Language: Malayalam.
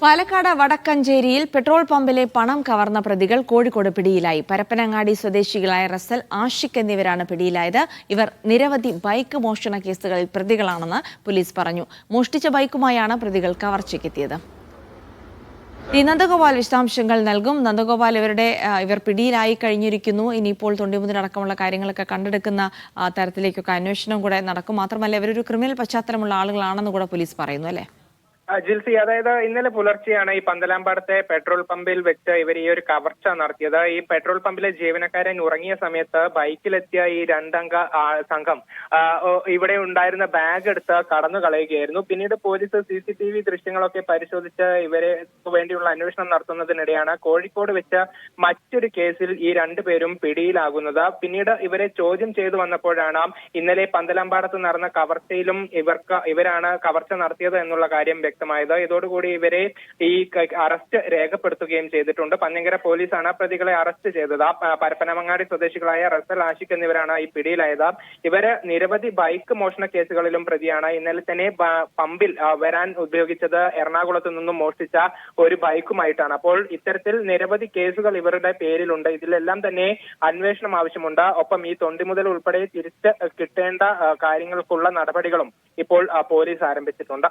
പാലക്കാട് വടക്കഞ്ചേരിയിൽ പെട്രോൾ പമ്പിലെ പണം കവർന്ന പ്രതികൾ കോഴിക്കോട് പിടിയിലായി. പരപ്പനങ്ങാടി സ്വദേശികളായ റസൽ, ആഷിഖ് എന്നിവരാണ് പിടിയിലായത്. ഇവർ നിരവധി ബൈക്ക് മോഷണ കേസുകളിൽ പ്രതികളാണെന്ന് പോലീസ് പറഞ്ഞു. മോഷ്ടിച്ച ബൈക്കുമായാണ് പ്രതികൾ കവർച്ചയ്ക്കെത്തിയത്. നന്ദഗോപാൽ വിശദാംശങ്ങൾ നൽകും. നന്ദഗോപാൽ, ഇവർ പിടിയിലായി കഴിഞ്ഞിരിക്കുന്നു. ഇനിയിപ്പോൾ തൊണ്ടിമുതലടക്കമുള്ള കാര്യങ്ങളൊക്കെ കണ്ടെടുക്കുന്ന തരത്തിലേക്കൊക്കെ അന്വേഷണം കൂടെ നടക്കും. മാത്രമല്ല, ഇവരൊരു ക്രിമിനൽ പശ്ചാത്തലമുള്ള ആളുകളാണെന്ന് കൂടെ പോലീസ് പറയുന്നു, അല്ലേ? ജിൽസി, അതായത് ഇന്നലെ പുലർച്ചെയാണ് ഈ പന്തലാമ്പാടത്തെ പെട്രോൾ പമ്പിൽ വെച്ച് ഇവർ ഈ ഒരു കവർച്ച നടത്തിയത്. ഈ പെട്രോൾ പമ്പിലെ ജീവനക്കാരൻ ഉറങ്ങിയ സമയത്ത് ബൈക്കിലെത്തിയ ഈ രണ്ടംഗ സംഘം ഇവിടെ ഉണ്ടായിരുന്ന ബാഗ് എടുത്ത് കടന്നു കളയുകയായിരുന്നു. പിന്നീട് പോലീസ് CCTV ദൃശ്യങ്ങളൊക്കെ പരിശോധിച്ച് ഇവരെ വേണ്ടിയുള്ള അന്വേഷണം നടത്തുന്നതിനിടെയാണ് കോഴിക്കോട് വെച്ച് മറ്റൊരു കേസിൽ ഈ രണ്ടുപേരും പിടിയിലാകുന്നത്. പിന്നീട് ഇവരെ ചോദ്യം ചെയ്തു വന്നപ്പോഴാണ് ഇന്നലെ പന്തലാമ്പാടത്ത് നടന്ന കവർച്ചയിലും ഇവരാണ് കവർച്ച നടത്തിയത് എന്നുള്ള കാര്യം വ്യക്തമായത്. ഇതോടുകൂടി ഇവരെ ഈ അറസ്റ്റ് രേഖപ്പെടുത്തുകയും ചെയ്തിട്ടുണ്ട്. പന്നിങ്കര പോലീസാണ് പ്രതികളെ അറസ്റ്റ് ചെയ്തത്. പരപ്പനങ്ങാടി സ്വദേശികളായ റസൽ, ആഷിഖ് എന്നിവരാണ് ഈ പിടിയിലായത്. ഇവര് നിരവധി ബൈക്ക് മോഷണ കേസുകളിലും പ്രതിയാണ്. ഇന്നലെ തന്നെ പമ്പിൽ വരാൻ ഉപയോഗിച്ചത് എറണാകുളത്ത് നിന്നും മോഷ്ടിച്ച ഒരു ബൈക്കുമായിട്ടാണ്. അപ്പോൾ ഇത്തരത്തിൽ നിരവധി കേസുകൾ ഇവരുടെ പേരിലുണ്ട്. ഇതിലെല്ലാം തന്നെ അന്വേഷണം ആവശ്യമുണ്ട്. ഒപ്പം ഈ തൊണ്ടിമുതൽ ഉൾപ്പെടെ തിരിച്ച് കിട്ടേണ്ട കാര്യങ്ങൾക്കുള്ള നടപടികളും ഇപ്പോൾ പോലീസ് ആരംഭിച്ചിട്ടുണ്ട്.